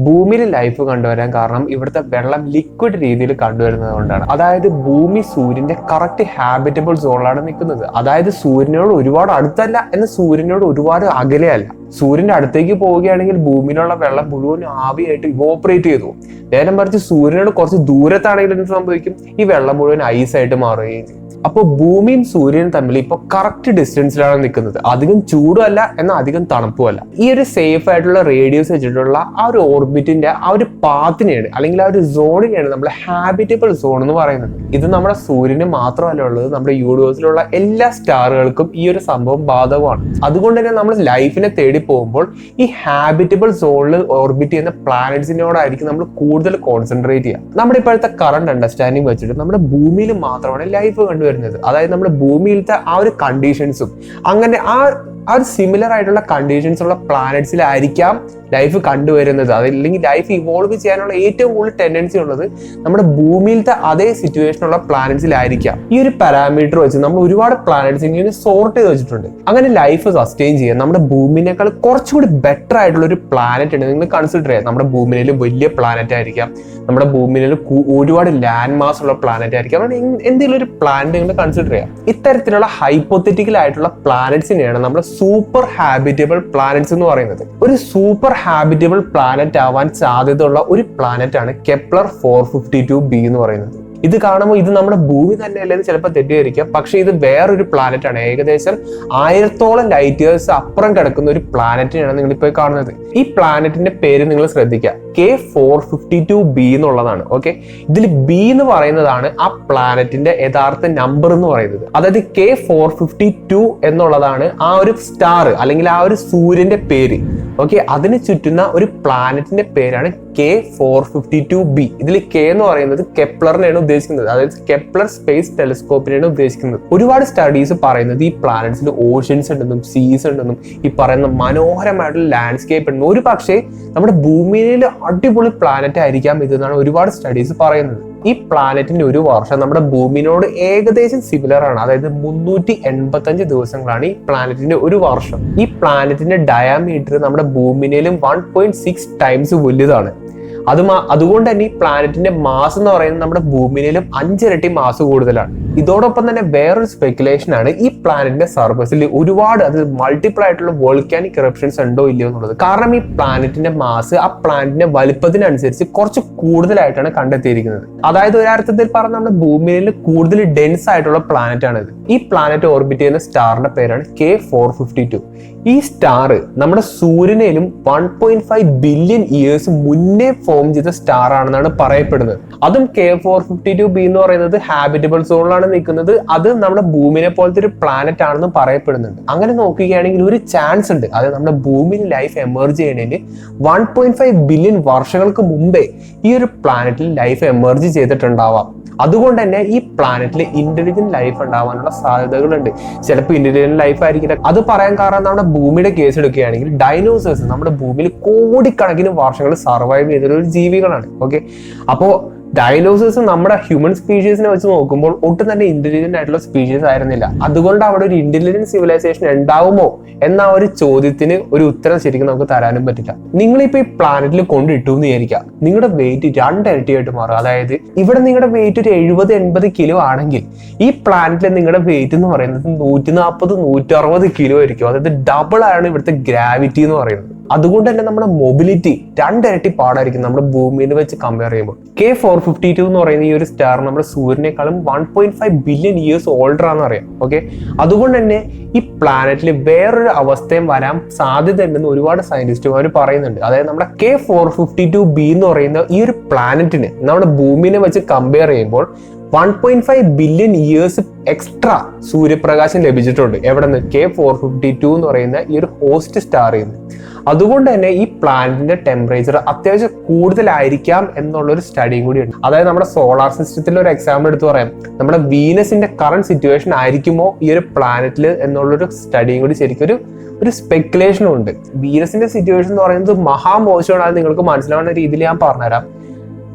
ഭൂമിയിൽ ലൈഫ് കണ്ടുവരാൻ കാരണം ഇവിടുത്തെ വെള്ളം ലിക്വിഡ് രീതിയിൽ കണ്ടുവരുന്നത് കൊണ്ടാണ്. അതായത് ഭൂമി സൂര്യന്റെ കറക്റ്റ് ഹാബിറ്റബിൾ സോണിലാണ് നിൽക്കുന്നത്. അതായത് സൂര്യനോട് ഒരുപാട് അടുത്തല്ല, എന്നാൽ സൂര്യനോട് ഒരുപാട് അകലെയല്ല. സൂര്യന്റെ അടുത്തേക്ക് പോവുകയാണെങ്കിൽ ഭൂമിയിലുള്ള വെള്ളം മുഴുവൻ ആവിയായിട്ട് ഇവോപ്പറേറ്റ് ചെയ്തു. നേരെ മറിച്ച് സൂര്യനോട് കുറച്ച് ദൂരത്താണെങ്കിൽ എന്ത് സംഭവിക്കും? ഈ വെള്ളം മുഴുവൻ ഐസായിട്ട് മാറുകയും ചെയ്യും. അപ്പോൾ ഭൂമിയും സൂര്യനും തമ്മിൽ ഇപ്പോൾ കറക്റ്റ് ഡിസ്റ്റൻസിലാണ് നിൽക്കുന്നത്. അധികം ചൂടുമല്ല, എന്നാൽ അധികം തണുപ്പുമല്ല. ഈ ഒരു സേഫ് ആയിട്ടുള്ള റേഡിയസ് വെച്ചിട്ടുള്ള ആ ഒരു ഓർബിറ്റിന്റെ ആ ഒരു പാത്തിനെയാണ്, അല്ലെങ്കിൽ ആ ഒരു സോണിനെയാണ് നമ്മൾ ഹാബിറ്റബിൾ സോൺ എന്ന് പറയുന്നത്. ഇത് നമ്മുടെ സൂര്യന് മാത്രമല്ല ഉള്ളത്, നമ്മുടെ യൂണിവേഴ്സിലുള്ള എല്ലാ സ്റ്റാറുകൾക്കും ഈ ഒരു സംഭവം ബാധകമാണ്. അതുകൊണ്ട് തന്നെ നമ്മൾ ലൈഫിനെ തേടി പോകുമ്പോൾ ഈ ഹാബിറ്റബിൾ സോണിൽ ഓർബിറ്റ് ചെയ്യുന്ന പ്ലാനറ്റ്സിനോടായിരിക്കും നമ്മൾ കൂടുതൽ കോൺസെൻട്രേറ്റ് ചെയ്യുക. നമ്മുടെ ഇപ്പോഴത്തെ കറണ്ട് അണ്ടർസ്റ്റാൻഡിങ് വെച്ചിട്ട് നമ്മുടെ ഭൂമിയിൽ മാത്രമാണ് ലൈഫ് കണ്ടുവരുന്നത്. അതായത് നമ്മുടെ ഭൂമിയിലത്തെ ആ ഒരു കണ്ടീഷൻസും അങ്ങനെ ആ ഒരു സിമിലർ ആയിട്ടുള്ള കണ്ടീഷൻസ് ഉള്ള പ്ലാനറ്റ്സിലായിരിക്കാം ലൈഫ് കണ്ടുവരുന്നത്. അതല്ലെങ്കിൽ ലൈഫ് ഇവോൾവ് ചെയ്യാനുള്ള ഏറ്റവും കൂടുതൽ ടെൻഡൻസി ഉള്ളത് നമ്മുടെ ഭൂമിയിലത്തെ അതേ സിറ്റുവേഷൻ ഉള്ള പ്ലാനറ്റ്സിലായിരിക്കാം. ഈ ഒരു പാരാമീറ്റർ വെച്ച് നമ്മൾ ഒരുപാട് പ്ലാനറ്റ്സ് ഇങ്ങനെ സോർട്ട് ചെയ്ത് വെച്ചിട്ടുണ്ട്. അങ്ങനെ ലൈഫ് സസ്റ്റെയിൻ ചെയ്യാൻ നമ്മുടെ ഭൂമിനേക്കാൾ കുറച്ചുകൂടി ബെറ്റർ ആയിട്ടുള്ള ഒരു പ്ലാനറ്റ് ഉണ്ട് നിങ്ങൾ കൺസിഡർ ചെയ്യാം. നമ്മുടെ ഭൂമിയിൽ വലിയ പ്ലാനറ്റ് ആയിരിക്കാം, നമ്മുടെ ഭൂമിയിൽ ഒരുപാട് ലാൻഡ് മാസ് ഉള്ള പ്ലാനറ്റ് ആയിരിക്കാം. അങ്ങനെ എന്തെങ്കിലും ഒരു പ്ലാനറ്റ് നിങ്ങൾ കൺസിഡർ ചെയ്യാം. ഇത്തരത്തിലുള്ള ഹൈപ്പോത്തറ്റിക്കൽ ആയിട്ടുള്ള പ്ലാനറ്റ്സിനെയാണ് നമ്മൾ സൂപ്പർ ഹാബിറ്റബിൾ പ്ലാനറ്റ്സ് എന്ന് പറയുന്നത്. ഒരു സൂപ്പർ ഹാബിറ്റബിൾ പ്ലാനറ്റ് ആവാൻ സാധ്യതയുള്ള ഒരു പ്ലാനറ്റ് ആണ് കെപ്ലർ 452b എന്ന് പറയുന്നത്. ഇത് കാണുമ്പോൾ ഇത് നമ്മുടെ ഭൂമി തന്നെയല്ലെന്ന് ചിലപ്പോൾ തെറ്റിദ്ധരിക്കാം, പക്ഷെ ഇത് വേറൊരു പ്ലാനറ്റ് ആണ്. ഏകദേശം 1000ഓളം ലൈറ്റ് ഇയേഴ്സ് അപ്പുറം കിടക്കുന്ന ഒരു പ്ലാനറ്റിനാണ് നിങ്ങൾ ഇപ്പോൾ കാണുന്നത്. ഈ പ്ലാനറ്റിന്റെ പേര് നിങ്ങൾ ശ്രദ്ധിക്കുക, K452b എന്നുള്ളതാണ്. ഓക്കെ, ഇതിൽ ബി എന്ന് പറയുന്നതാണ് ആ പ്ലാനറ്റിന്റെ യഥാർത്ഥ നമ്പർ എന്ന് പറയുന്നത്. അതായത് K452 എന്നുള്ളതാണ് ആ ഒരു സ്റ്റാർ അല്ലെങ്കിൽ ആ ഒരു സൂര്യന്റെ പേര്. ഓക്കെ, അതിന് ചുറ്റുന്ന ഒരു പ്ലാനറ്റിന്റെ പേരാണ് K452b. ഇതിൽ കെ എന്ന് പറയുന്നത് കെപ്ലറിനെയാണ് ഉദ്ദേശിക്കുന്നത്, അതായത് കെപ്ലർ സ്പേസ് ടെലിസ്കോപ്പിനെയാണ് ഉദ്ദേശിക്കുന്നത്. ഒരുപാട് സ്റ്റഡീസ് പറയുന്നത് ഈ പ്ലാനറ്റ്സിൽ ഓഷ്യൻസ് ഉണ്ടെന്നും സീസ് ഉണ്ടെന്നും ഈ പറയുന്ന മനോഹരമായിട്ടുള്ള ലാൻഡ്സ്കേപ്പ് ഉണ്ടെന്നും ഒരു പക്ഷേ നമ്മുടെ ഭൂമിയിൽ അടിപൊളി പ്ലാനറ്റ് ആയിരിക്കാം ഇതെന്നാണ് ഒരുപാട് സ്റ്റഡീസ് പറയുന്നത്. ഈ പ്ലാനറ്റിന്റെ ഒരു വർഷം നമ്മുടെ ഭൂമിനോട് ഏകദേശം സിമിലർ ആണ്. അതായത് 385 ദിവസങ്ങളാണ് ഈ പ്ലാനറ്റിന്റെ ഒരു വർഷം. ഈ പ്ലാനറ്റിന്റെ ഡയാമീറ്റർ നമ്മുടെ ഭൂമിയിലും 1.6 ടൈംസ് വലുതാണ്. അതുകൊണ്ട് തന്നെ ഈ പ്ലാനറ്റിന്റെ മാസ് എന്ന് പറയുന്നത് നമ്മുടെ ഭൂമിയിലും 5 ഇരട്ടി മാസ് കൂടുതലാണ്. ഇതോടൊപ്പം തന്നെ വേറൊരു സ്പെക്കുലേഷൻ ആണ് ഈ പ്ലാനറ്റിന്റെ സർഫസിൽ ഒരുപാട് മൾട്ടിപ്പിൾ ആയിട്ടുള്ള വോൾക്കാനിക് ഇറപ്ഷൻസ് ഉണ്ടോ ഇല്ലയോ എന്നുള്ളത്. കാരണം ഈ പ്ലാനറ്റിന്റെ മാസ് ആ പ്ലാനറ്റിന്റെ വലുപ്പത്തിനനുസരിച്ച് കുറച്ച് കൂടുതലായിട്ടാണ് കണ്ടെത്തിയിരിക്കുന്നത്. അതായത് ഒരർത്ഥത്തിൽ പറഞ്ഞ നമ്മുടെ ഭൂമിയിൽ കൂടുതൽ ഡെൻസ് ആയിട്ടുള്ള പ്ലാനറ്റ് ആണ് ഇത്. ഈ പ്ലാനറ്റ് ഓർബിറ്റ് ചെയ്യുന്ന സ്റ്റാറിന്റെ പേരാണ് K452. ഈ സ്റ്റാർ നമ്മുടെ സൂര്യനിലും 1.5 ബില്യൺ ഇയേഴ്സ് മുന്നേ ഫോം ചെയ്ത സ്റ്റാർ ആണെന്നാണ് പറയപ്പെടുന്നത്. അതും K452b എന്ന് പറയുന്നത് ഹാബിറ്റബിൾ സോണിലാണ് നിൽക്കുന്നത്. അത് നമ്മുടെ ഭൂമിനെ പോലത്തെ ഒരു പ്ലാനറ്റ് ആണെന്ന് പറയപ്പെടുന്നുണ്ട്. അങ്ങനെ നോക്കുകയാണെങ്കിൽ ഒരു ചാൻസ് ഉണ്ട്, അതായത് നമ്മുടെ ഭൂമിയിൽ ലൈഫ് എമർജ് ചെയ്യുന്നതിന് 1.5 ബില്യൺ വർഷങ്ങൾക്ക് മുമ്പേ ഈ ഒരു പ്ലാനറ്റിൽ ലൈഫ് എമർജ് ചെയ്തിട്ടുണ്ടാവാം. അതുകൊണ്ട് തന്നെ ഈ പ്ലാനറ്റിൽ ഇന്റലിജന്റ് ലൈഫ് ഉണ്ടാവാനുള്ള സാധ്യതകളുണ്ട്. ചിലപ്പോൾ ഇന്റലിജന്റ് ലൈഫ് ആയിരിക്കില്ല. അത് പറയാൻ കാരണം നമ്മുടെ ഭൂമിയുടെ കേസ് എടുക്കുകയാണെങ്കിൽ ഡൈനോസേഴ്സ് നമ്മുടെ ഭൂമിയിൽ കോടിക്കണക്കിന് വർഷങ്ങൾ സർവൈവ് ചെയ്ത ഒരു ജീവികളാണ്. ഓക്കെ, അപ്പോ ഡൈനോസേഴ്സ് നമ്മുടെ ഹ്യൂമൻ സ്പീഷീസിനെ വെച്ച് നോക്കുമ്പോൾ ഒട്ടും തന്നെ ഇന്റലിജന്റ് ആയിട്ടുള്ള സ്പീഷീസ് ആയിരുന്നില്ല. അതുകൊണ്ട് അവിടെ ഒരു ഇന്റലിജന്റ് സിവിലൈസേഷൻ ഉണ്ടാവുമോ എന്ന ഒരു ചോദ്യത്തിന് ഒരു ഉത്തരം ശരിക്കും നമുക്ക് തരാനും പറ്റില്ല. നിങ്ങളിപ്പോ ഈ പ്ലാനറ്റിൽ കൊണ്ടിട്ടു എന്ന് വിചാരിക്കുക, നിങ്ങളുടെ വെയിറ്റ് 2 ഇരട്ടിയായിട്ട് മാറും. അതായത് ഇവിടെ നിങ്ങളുടെ വെയിറ്റ് ഒരു 70-80 കിലോ ആണെങ്കിൽ ഈ പ്ലാനറ്റിൽ നിങ്ങളുടെ വെയിറ്റ് എന്ന് പറയുന്നത് 140-160 കിലോ ആയിരിക്കും. അതായത് ഡബിൾ ആണ് ഇവിടുത്തെ ഗ്രാവിറ്റി എന്ന് പറയുന്നത്. അതുകൊണ്ട് തന്നെ നമ്മുടെ മൊബിലിറ്റി 2 ഇരട്ടി പാടായിരിക്കും നമ്മുടെ ഭൂമിയിൽ വെച്ച് കമ്പയർ ചെയ്യുമ്പോൾ. K452 എന്ന് പറയുന്ന ഈ ഒരു സ്റ്റാർ നമ്മുടെ സൂര്യനേക്കാളും 1.5 ബില്യൺ ഇയേഴ്സ് ഓൾഡർ ആണെന്ന് അറിയാം. ഓക്കെ, അതുകൊണ്ട് തന്നെ ഈ പ്ലാനറ്റിൽ വേറൊരു അവസ്ഥയും വരാൻ സാധ്യത ഉണ്ടെന്ന് ഒരുപാട് സയന്റിസ്റ്റുമാർ പറയുന്നുണ്ട്. അതായത് നമ്മുടെ K452b എന്ന് പറയുന്ന ഈ ഒരു പ്ലാനറ്റിന് നമ്മുടെ ഭൂമിനെ വെച്ച് കമ്പയർ ചെയ്യുമ്പോൾ 1.5 ബില്യൺ ഇയേഴ്സ് എക്സ്ട്രാ സൂര്യപ്രകാശം ലഭിച്ചിട്ടുണ്ട്. എവിടെ നിന്ന്? K452 എന്ന് പറയുന്ന ഈ ഒരു ഹോസ്റ്റ് സ്റ്റാറിൽ നിന്ന്. അതുകൊണ്ട് തന്നെ ഈ പ്ലാനറ്റിന്റെ ടെമ്പറേച്ചർ അത്യാവശ്യം കൂടുതലായിരിക്കാം എന്നുള്ളൊരു സ്റ്റഡിയും കൂടിയുണ്ട്. അതായത് നമ്മുടെ സോളാർ സിസ്റ്റത്തിൽ ഒരു എക്സാമ്പിൾ എടുത്ത് പറയാം, നമ്മുടെ വീനസിന്റെ കറന്റ് സിറ്റുവേഷൻ ആയിരിക്കുമോ ഈ ഒരു പ്ലാനറ്റിൽ എന്നുള്ളൊരു സ്റ്റഡിയും കൂടി ശരിക്കും ഒരു സ്പെക്കുലേഷനും ഉണ്ട്. വീനസിന്റെ സിറ്റുവേഷൻ എന്ന് പറയുന്നത് മഹാമോശമാണ്. അത് നിങ്ങൾക്ക് മനസ്സിലാവുന്ന രീതിയിൽ ഞാൻ പറഞ്ഞുതരാം.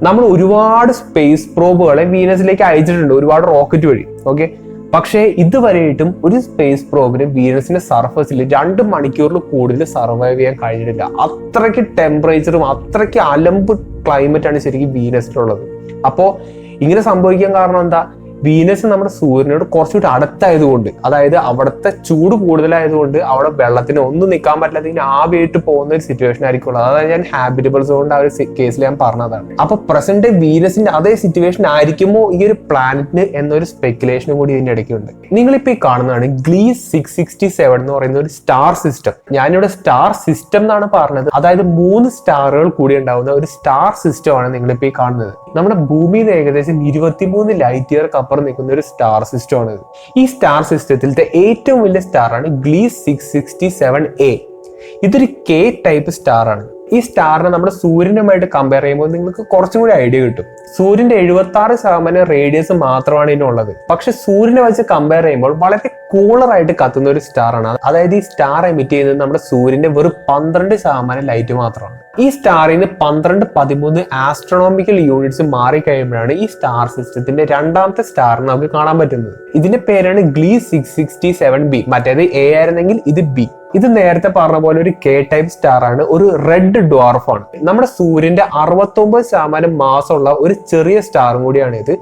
നമ്മൾ ഒരുപാട് സ്പേസ് പ്രോബുകളെ വീനസിലേക്ക് അയച്ചിട്ടുണ്ട്, ഒരുപാട് റോക്കറ്റ് വഴി. ഓക്കെ, പക്ഷേ ഇതുവരെയായിട്ടും ഒരു സ്പേസ് പ്രോബിന് വീനസിന്റെ സർഫസിൽ 2 മണിക്കൂറിൽ കൂടുതൽ സർവൈവ് ചെയ്യാൻ കഴിഞ്ഞിട്ടില്ല. അത്രയ്ക്ക് ടെമ്പറേച്ചറും അത്രയ്ക്ക് അലമ്പ് ക്ലൈമറ്റ് ആണ് ശരിക്കും വീനസിലുള്ളത്. അപ്പോ ഇങ്ങനെ സംഭവിക്കാൻ കാരണം എന്താ? വീനസ് നമ്മുടെ സൂര്യനോട് കുറച്ചുകൂടി അടുത്തായതുകൊണ്ട്, അതായത് അവിടുത്തെ ചൂട് കൂടുതലായതുകൊണ്ട് അവിടെ വെള്ളത്തിന് ഒന്നും നിൽക്കാൻ പറ്റില്ല, ഇങ്ങനെ ആവിയായിട്ട് പോകുന്ന ഒരു സിറ്റുവേഷൻ ആയിരിക്കും. അതായത് ഞാൻ ഹാബിറ്റബിൾ സോണിന്റെ ആ ഒരു കേസിൽ ഞാൻ പറഞ്ഞതാണ്. അപ്പൊ പ്രസന്റ് വീനസിന്റെ അതേ സിറ്റുവേഷൻ ആയിരിക്കുമോ ഈ ഒരു പ്ലാനറ്റിന് എന്നൊരു സ്പെക്കുലേഷനും കൂടി ഇതിന്റെ ഇടയ്ക്കുണ്ട്. നിങ്ങളിപ്പോ ഈ കാണുന്നതാണ് ഗ്ലീസ് 667 എന്ന് പറയുന്ന ഒരു സ്റ്റാർ സിസ്റ്റം. ഞാനിവിടെ സ്റ്റാർ സിസ്റ്റം എന്നാണ് പറഞ്ഞത്. അതായത് 3 സ്റ്റാറുകൾ കൂടി ഉണ്ടാവുന്ന ഒരു സ്റ്റാർ സിസ്റ്റം ആണ് നിങ്ങളിപ്പോ ഈ കാണുന്നത്. നമ്മുടെ ഭൂമിയിൽ ഏകദേശം 23 ലൈറ്റ് ഇയർ അപ്പുറം നിൽക്കുന്ന ഒരു സ്റ്റാർ സിസ്റ്റം ആണ് ഇത്. ഈ സ്റ്റാർ സിസ്റ്റത്തിലത്തെ ഏറ്റവും വലിയ സ്റ്റാർ ആണ് ഗ്ലീസ് 667A. ഇതൊരു കെ ടൈപ്പ് സ്റ്റാർ ആണ്. ഈ സ്റ്റാറിനെ നമ്മുടെ സൂര്യനുമായിട്ട് കമ്പയർ ചെയ്യുമ്പോൾ നിങ്ങൾക്ക് കുറച്ചും കൂടി ഐഡിയ കിട്ടും. സൂര്യന്റെ 76% റേഡിയസ് മാത്രമാണ് ഇതിനുള്ളത്. പക്ഷെ സൂര്യനെ വെച്ച് കമ്പയർ ചെയ്യുമ്പോൾ വളരെ കൂളറായിട്ട് കത്തുന്ന ഒരു സ്റ്റാർ ആണ്. അതായത് ഈ സ്റ്റാർ എമിറ്റ് ചെയ്യുന്നത് നമ്മുടെ സൂര്യന്റെ വെറും 12% ലൈറ്റ് മാത്രമാണ്. ഈ സ്റ്റാറിൽ നിന്ന് 12-13 ആസ്ട്രോണോമിക്കൽ യൂണിറ്റ്സ് മാറിക്കഴിയുമ്പോഴാണ് ഈ സ്റ്റാർ സിസ്റ്റത്തിന്റെ രണ്ടാമത്തെ സ്റ്റാറിനെ നമുക്ക് കാണാൻ പറ്റുന്നത്. ഇതിന്റെ പേരാണ് ഗ്ലീസ് 667b. മറ്റേത് എ ആയിരുന്നെങ്കിൽ ഇത് ബി. ഇത് നേരത്തെ പറഞ്ഞ പോലെ ഒരു കെ ടൈപ്പ് സ്റ്റാർ ആണ്, ഒരു റെഡ് ഡ്വാർഫ് ആണ്. നമ്മുടെ സൂര്യന്റെ 69% മാസമുള്ള ഒരു ചെറിയ സ്റ്റാറും കൂടിയാണ് ഇത്.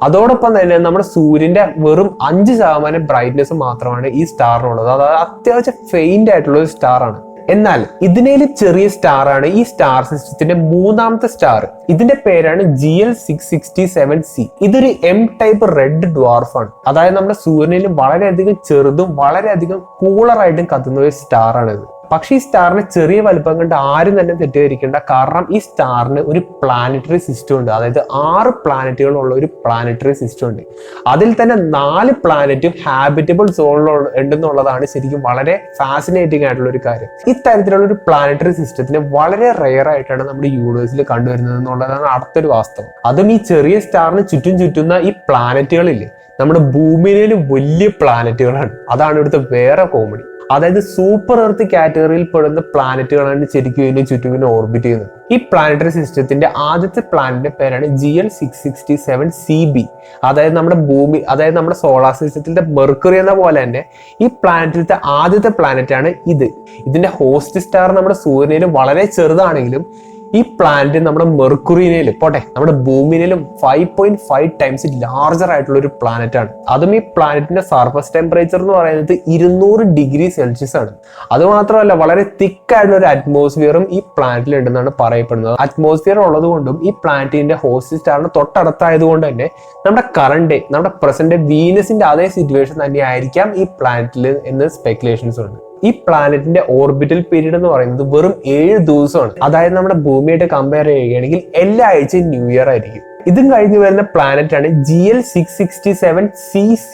അതോടൊപ്പം തന്നെ നമ്മുടെ സൂര്യന്റെ വെറും 5% ബ്രൈറ്റ്നെസ് മാത്രമാണ് ഈ സ്റ്റാറിനുള്ളത്. അതായത് അത്യാവശ്യം ഫെയിന്റ് ആയിട്ടുള്ള ഒരു സ്റ്റാർ ആണ്. എന്നാൽ ഇതിനേലും ചെറിയ സ്റ്റാർ ആണ് ഈ സ്റ്റാർ സിസ്റ്റത്തിന്റെ മൂന്നാമത്തെ സ്റ്റാർ. ഇതിന്റെ പേരാണ് GL667c. ഇതൊരു എം ടൈപ്പ് റെഡ് ഡ്വാർഫ് ആണ്. അതായത് നമ്മുടെ സൂര്യനിലും വളരെയധികം ചെറുതും വളരെയധികം കൂളറായിട്ടും കത്തുന്ന ഒരു സ്റ്റാർ ആണ് ഇത്. പക്ഷെ ഈ സ്റ്റാറിന് ചെറിയ വലുപ്പം കണ്ട് ആരും തന്നെ തെറ്റിദ്ധരിക്കേണ്ട. കാരണം ഈ സ്റ്റാറിന് ഒരു പ്ലാനറ്ററി സിസ്റ്റം ഉണ്ട്. അതായത് 6 പ്ലാനറ്റുകളുള്ള ഒരു പ്ലാനറ്ററി സിസ്റ്റം ഉണ്ട്. അതിൽ തന്നെ 4 പ്ലാനറ്റും ഹാബിറ്റബിൾ സോണിൽ ഉണ്ടെന്നുള്ളതാണ് ശരിക്കും വളരെ ഫാസിനേറ്റിംഗ് ആയിട്ടുള്ള ഒരു കാര്യം. ഇത്തരത്തിലുള്ള ഒരു പ്ലാനറ്ററി സിസ്റ്റത്തിന് വളരെ റെയർ ആയിട്ടാണ് നമ്മുടെ യൂണിവേഴ്സിൽ കണ്ടുവരുന്നത് എന്നുള്ളതാണ് അടുത്തൊരു വാസ്തവം. അതും ഈ ചെറിയ സ്റ്റാറിന് ചുറ്റും ചുറ്റുന്ന ഈ പ്ലാനറ്റുകളില്ലേ, നമ്മുടെ ഭൂമിയിലും വലിയ പ്ലാനറ്റുകളാണ്. അതാണ് ഇവിടുത്തെ വേറെ കോമഡി. അതായത് സൂപ്പർ എർത്ത് കാറ്റഗറിയിൽ പെടുന്ന പ്ലാനറ്റുകളാണ് ശരിക്കും ഇതിന് ചുറ്റും ഓർബിറ്റ് ചെയ്യുന്നത്. ഈ പ്ലാനറ്ററി സിസ്റ്റത്തിന്റെ ആദ്യത്തെ പ്ലാനറ്റിന്റെ പേരാണ് GL667cb. അതായത് നമ്മുടെ ഭൂമി, അതായത് നമ്മുടെ സോളാർ സിസ്റ്റത്തിന്റെ മെർക്കുറി എന്ന പോലെ തന്നെ ഈ പ്ലാനറ്റിലത്തെ ആദ്യത്തെ പ്ലാനറ്റ് ആണ് ഇത്. ഇതിന്റെ ഹോസ്റ്റ് സ്റ്റാർ നമ്മുടെ സൂര്യനിലും വളരെ ചെറുതാണെങ്കിലും ഈ പ്ലാനറ്റ് നമ്മുടെ മെർക്കുറിയിലും പോട്ടെ നമ്മുടെ ഭൂമിയിലും 5.5 ടൈംസ് ലാർജർ ആയിട്ടുള്ള ഒരു പ്ലാനറ്റ് ആണ്. അതും ഈ പ്ലാനറ്റിന്റെ സർഫസ് ടെമ്പറേച്ചർ എന്ന് പറയുന്നത് 200 ഡിഗ്രി സെൽഷ്യസ് ആണ്. അതുമാത്രമല്ല വളരെ തിക്ക് ആയിട്ടുള്ള ഒരു അറ്റ്മോസ്ഫിയറും ഈ പ്ലാനറ്റിൽ ഉണ്ടെന്നാണ് പറയപ്പെടുന്നത്. അറ്റ്മോസ്ഫിയർ ഉള്ളത് കൊണ്ടും ഈ പ്ലാനറ്റിന്റെ ഹോസ്റ്റ് സ്റ്റാറിന് തൊട്ടടുത്തായത് കൊണ്ട് തന്നെ നമ്മുടെ കറണ്ട് നമ്മുടെ പ്രസന്റ് വീനസിന്റെ അതേ സിറ്റുവേഷൻ തന്നെ ആയിരിക്കാം ഈ പ്ലാനറ്റിൽ എന്ന് സ്പെക്കുലേഷൻസ് ഉണ്ട്. ഈ പ്ലാനറ്റിന്റെ ഓർബിറ്റൽ പീരീഡ് എന്ന് പറയുന്നത് വെറും 7 ദിവസമാണ്. അതായത് നമ്മുടെ ഭൂമിയായിട്ട് കമ്പയർ ചെയ്യുകയാണെങ്കിൽ എല്ലാ ആഴ്ചയും ന്യൂ ഇയർ ആയിരിക്കും. ഇതും കഴിഞ്ഞ് വരുന്ന പ്ലാനറ്റ് ആണ് GL667cc.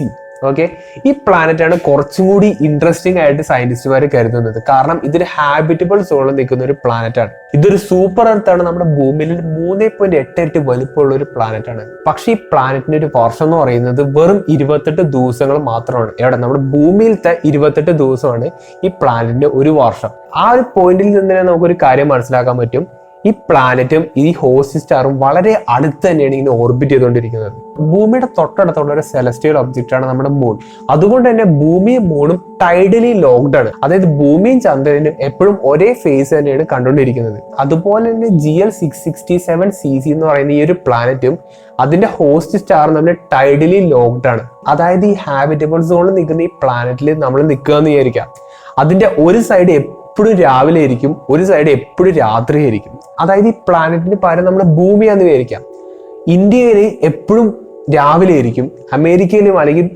ഓക്കെ, ഈ പ്ലാനറ്റ് ആണ് കുറച്ചും കൂടി ഇൻട്രസ്റ്റിംഗ് ആയിട്ട് സയന്റിസ്റ്റുമാർ കരുതുന്നത്. കാരണം ഇതൊരു ഹാബിറ്റബിൾ സോണിൽ നിൽക്കുന്ന ഒരു പ്ലാനറ്റ് ആണ്. ഇതൊരു സൂപ്പർ എർത്ത് ആണ്. നമ്മുടെ ഭൂമിയിൽ 3.8 വലുപ്പമുള്ള ഒരു പ്ലാനറ്റ് ആണ്. പക്ഷെ ഈ പ്ലാനറ്റിന്റെ ഒരു വർഷം എന്ന് പറയുന്നത് വെറും 28 ദിവസങ്ങൾ മാത്രമാണ്. എവിടെ? നമ്മുടെ ഭൂമിയിലത്തെ 28 ദിവസമാണ് ഈ പ്ലാനറ്റിന്റെ ഒരു വർഷം. ആ ഒരു പോയിന്റിൽ നിന്ന് തന്നെ നമുക്കൊരു കാര്യം മനസ്സിലാക്കാൻ പറ്റും. ഈ പ്ലാനറ്റും ഈ ഹോസ്റ്റ് സ്റ്റാറും വളരെ അടുത്ത് തന്നെയാണ് ഇങ്ങനെ ഓർബിറ്റ് ചെയ്തുകൊണ്ടിരിക്കുന്നത്. ഭൂമിയുടെ തൊട്ടടുത്തുള്ള ഒരു സെലസ്റ്റിയൽ ഒബ്ജക്റ്റ് ആണ് നമ്മുടെ മൂൺ. അതുകൊണ്ട് തന്നെ ഭൂമിയും മൂണും ടൈഡലി ലോക്ക്ഡ് ആണ്. അതായത് ഭൂമിയും ചന്ദ്രനും എപ്പോഴും ഒരേ ഫേസ് തന്നെയാണ് കണ്ടുകൊണ്ടിരിക്കുന്നത്. അതുപോലെ തന്നെ GL667cc എന്ന് പറയുന്ന ഈ ഒരു പ്ലാനറ്റും അതിന്റെ ഹോസ്റ്റ് സ്റ്റാറും തമ്മിൽ ടൈഡലി ലോക്ക്ഡ് ആണ്. അതായത് ഈ ഹാബിറ്റബിൾ സോണിൽ നിൽക്കുന്ന ഈ പ്ലാനറ്റിൽ നമ്മൾ നിൽക്കുക എന്ന് വിചാരിക്കാം. അതിന്റെ ഒരു സൈഡ് എപ്പോഴും രാവിലെ ആയിരിക്കും, ഒരു സൈഡ് എപ്പോഴും രാത്രി ആയിരിക്കും. അതായത് ഈ പ്ലാനറ്റിന് പകരം നമ്മുടെ ഭൂമിയാന്ന് വിചാരിക്കാം. ഇന്ത്യയിൽ എപ്പോഴും രാവിലെ ആയിരിക്കും, അമേരിക്കയിലും അല്ലെങ്കിൽ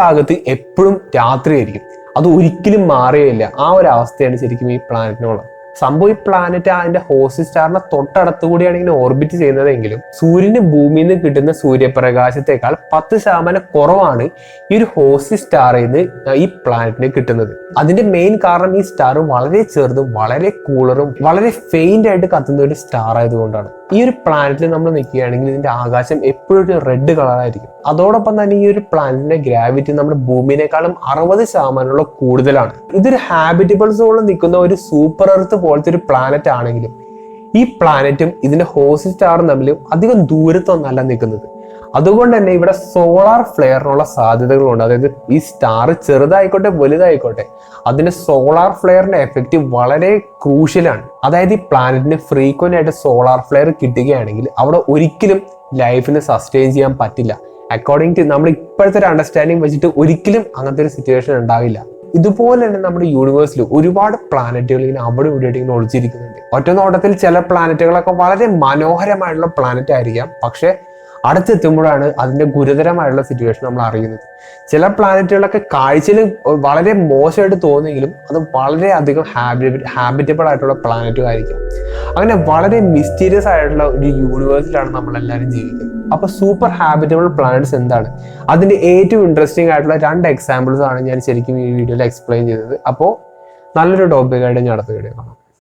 ഭാഗത്ത് എപ്പോഴും രാത്രി ആയിരിക്കും. അത് ഒരിക്കലും മാറുകയില്ല. ആ ഒരു അവസ്ഥയാണ് ശരിക്കും ഈ പ്ലാനറ്റിനുള്ളത്. സംഭവം ഈ പ്ലാനറ്റ് അതിന്റെ ഹോസ്റ്റ് സ്റ്റാറിനെ തൊട്ടടുത്ത് കൂടിയാണ് ഇങ്ങനെ ഓർബിറ്റ് ചെയ്യുന്നതെങ്കിലും സൂര്യന് ഭൂമിയിൽ നിന്ന് കിട്ടുന്ന സൂര്യപ്രകാശത്തെക്കാൾ 10% കുറവാണ് ഈ ഒരു ഹോസ്റ്റ് സ്റ്റാറിൽ നിന്ന് ഈ പ്ലാനറ്റിന് കിട്ടുന്നത്. അതിന്റെ മെയിൻ കാരണം ഈ സ്റ്റാർ വളരെ ചെറുതും വളരെ കൂളറും വളരെ ഫെയിന്റ് ആയിട്ട് കത്തുന്ന ഒരു സ്റ്റാർ ആയതുകൊണ്ടാണ്. ഈ ഒരു പ്ലാനറ്റിൽ നമ്മൾ നിൽക്കുകയാണെങ്കിൽ ഇതിന്റെ ആകാശം എപ്പോഴും ഒരു റെഡ് കളറായിരിക്കും. അതോടൊപ്പം തന്നെ ഈ ഒരു പ്ലാനറ്റിന്റെ ഗ്രാവിറ്റി നമ്മുടെ ഭൂമിയെക്കാളും 60% കൂടുതലാണ്. ഇതൊരു ഹാബിറ്റബിൾ സോണിൽ നിൽക്കുന്ന ഒരു സൂപ്പർ എർത്ത് പോലത്തെ ഒരു പ്ലാനറ്റ് ആണെങ്കിലും ഈ പ്ലാനറ്റും ഇതിന്റെ ഹോസ്റ്റ് സ്റ്റാറും തമ്മിൽ അധികം ദൂരത്തൊന്നല്ല നിൽക്കുന്നത്. അതുകൊണ്ട് തന്നെ ഇവിടെ സോളാർ ഫ്ലെയറിനുള്ള സാധ്യതകളുണ്ട്. അതായത് ഈ സ്റ്റാർ ചെറുതായിക്കോട്ടെ വലുതായിക്കോട്ടെ, അതിന്റെ സോളാർ ഫ്ലെയറിന്റെ എഫക്റ്റ് വളരെ ക്രൂഷ്യലാണ്. അതായത് ഈ പ്ലാനറ്റിന് ഫ്രീക്വന്റ് ആയിട്ട് സോളാർ ഫ്ലെയർ കിട്ടുകയാണെങ്കിൽ അവിടെ ഒരിക്കലും ലൈഫിന് സസ്റ്റെയിൻ ചെയ്യാൻ പറ്റില്ല. അക്കോർഡിംഗ് ടു നമ്മുടെ ഇപ്പോഴത്തെ ഒരു അണ്ടർസ്റ്റാൻഡിങ് വെച്ചിട്ട് ഒരിക്കലും അങ്ങനത്തെ ഒരു സിറ്റുവേഷൻ ഉണ്ടാവില്ല. ഇതുപോലെ തന്നെ നമ്മുടെ യൂണിവേഴ്സിൽ ഒരുപാട് പ്ലാനറ്റുകൾ ഇങ്ങനെ അവിടെ ഇവിടെയായിട്ട് ഇങ്ങനെ ഒളിച്ചിരിക്കുന്നുണ്ട്. ഒറ്റ നോട്ടത്തിൽ ചില പ്ലാനറ്റുകളൊക്കെ വളരെ മനോഹരമായിട്ടുള്ള പ്ലാനറ്റ് ആയിരിക്കാം, പക്ഷെ അടുത്തെത്തുമ്പോഴാണ് അതിന്റെ ഗുരുതരമായിട്ടുള്ള സിറ്റുവേഷൻ നമ്മൾ അറിയുന്നത്. ചില പ്ലാനറ്റുകളൊക്കെ കാഴ്ചയിൽ വളരെ മോശമായിട്ട് തോന്നിയെങ്കിലും അത് വളരെ അധികം ഹാബിറ്റബിൾ ആയിട്ടുള്ള പ്ലാനറ്റും ആയിരിക്കാം. അങ്ങനെ വളരെ മിസ്റ്റീരിയസ് ആയിട്ടുള്ള ഒരു യൂണിവേഴ്സിലാണ് നമ്മളെല്ലാവരും ജീവിക്കുന്നത്. അപ്പൊ സൂപ്പർ ഹാബിറ്റബിൾ പ്ലാനറ്റ്സ് എന്താണ്, അതിന്റെ ഏറ്റവും ഇൻട്രസ്റ്റിംഗ് ആയിട്ടുള്ള 2 എക്സാമ്പിൾസ് ആണ് ഞാൻ ശരിക്കും ഈ വീഡിയോയിൽ എക്സ്പ്ലെയിൻ ചെയ്തത്. അപ്പോൾ നല്ലൊരു ടോപ്പിക്കായിട്ട് ഞാൻ അടുത്ത വീഡിയോ കാണാം.